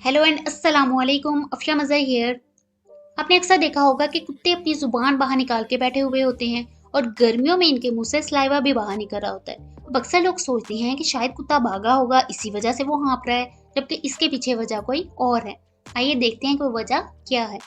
Hello and अस्सलाम वालेकुम। अफशा मज़ा हियर। आपने अक्सर देखा होगा कि कुत्ते अपनी जुबान बाहर निकाल के बैठे हुए होते हैं और गर्मियों में इनके मुंह से सलाइवा भी बाहर निकल रहा होता है। अब अक्सर लोग सोचते हैं कि शायद कुत्ता भागा होगा, इसी वजह से वो हाँफ रहा है, जबकि इसके पीछे वजह कोई और है। आइए देखते हैं कि वो वजह क्या है।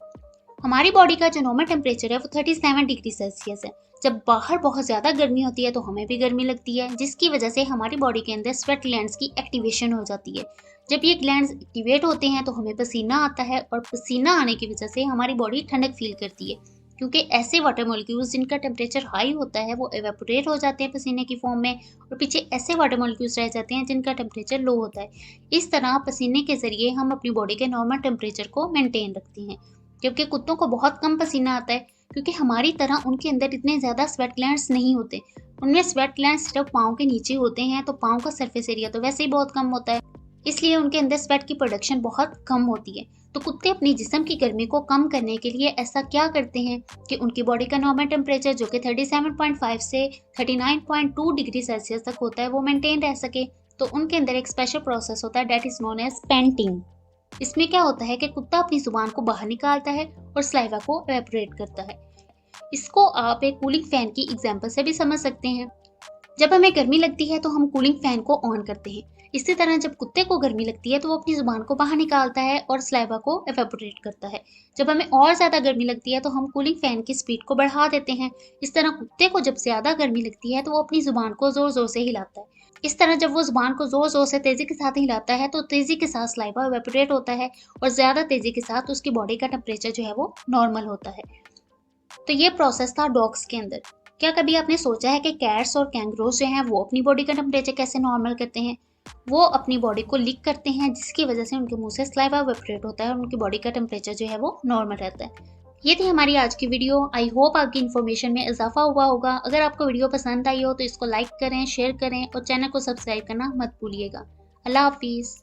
हमारी बॉडी का जो नॉर्मल टेम्परेचर है वो 37 डिग्री सेल्सियस है। जब बाहर बहुत ज़्यादा गर्मी होती है तो हमें भी गर्मी लगती है, जिसकी वजह से हमारी बॉडी के अंदर स्वेट ग्लैंड्स की एक्टिवेशन हो जाती है। जब ये ग्लैंड्स एक्टिवेट होते हैं तो हमें पसीना आता है और पसीना आने की वजह से हमारी बॉडी ठंडक फील करती है, क्योंकि ऐसे वाटर मॉलिक्यूल्स जिनका टेम्परेचर हाई होता है वो एवेपोरेट हो जाते हैं पसीने की फॉर्म में, और पीछे ऐसे वाटर मॉलिक्यूल्स रह जाते हैं जिनका टेम्परेचर लो होता है। इस तरह पसीने के जरिए हम अपनी बॉडी के नॉर्मल टेम्परेचर को मेंटेन रखते हैं। जबकि कुत्तों को बहुत कम पसीना आता है, क्योंकि हमारी तरह उनके अंदर इतने ज़्यादा स्वेट ग्लैंड्स नहीं होते। उनमें स्वेट ग्लैंड्स सिर्फ पाँव के नीचे होते हैं, तो पाँव का सरफेस एरिया तो वैसे ही बहुत कम होता है, इसलिए उनके अंदर स्वेट की प्रोडक्शन बहुत कम होती है। तो कुत्ते अपनी जिस्म की गर्मी को कम करने के लिए ऐसा क्या करते हैं कि उनकी बॉडी का नॉर्मल टेम्परेचर जो कि 37.5 से 39.2 डिग्री सेल्सियस तक होता है वो मेंटेन रह सके। तो उनके अंदर एक स्पेशल प्रोसेस होता है, that is known as painting. इसमें क्या होता है कि कुत्ता अपनी जुबान को बाहर निकालता है और सलाइवा को एवेपोरेट करता है। इसको आप एक कूलिंग फैन की एग्जांपल से भी समझ सकते हैं। जब हमें गर्मी लगती है तो हम कूलिंग फैन को ऑन करते हैं। इसी तरह जब कुत्ते को गर्मी लगती है तो वो अपनी जुबान को बाहर निकालता है और सलाइवा को एवेपोरेट करता है। जब हमें और ज्यादा गर्मी लगती है तो हम कूलिंग फैन की स्पीड को बढ़ा देते हैं। इस तरह कुत्ते को जब ज्यादा गर्मी लगती है तो वो अपनी जुबान को जोर जोर से हिलाता है। इस तरह जब वो जुबान को जोर जोर से तेजी के साथ हिलाता है तो तेजी के साथ सलाइवा एवेपोरेट होता है, और ज्यादा तेजी के साथ उसकी बॉडी का टेम्परेचर जो है वो नॉर्मल होता है। तो ये प्रोसेस था डॉग्स के अंदर। क्या कभी आपने सोचा है कि कैट्स और कैंगरोज जो हैं वो अपनी बॉडी का टेम्परेचर कैसे नॉर्मल करते हैं? वो अपनी बॉडी को लिक करते हैं, जिसकी वजह से उनके मुंह से सलाइवा वेपरेट होता है और उनकी बॉडी का टेम्परेचर जो है वो नॉर्मल रहता है। ये थी हमारी आज की वीडियो। आई होप आपकी इन्फॉर्मेशन में इजाफा हुआ होगा। अगर आपको वीडियो पसंद आई हो तो इसको लाइक करें, शेयर करें और चैनल को सब्सक्राइब करना मत भूलिएगा। अल्लाह हाफिज़।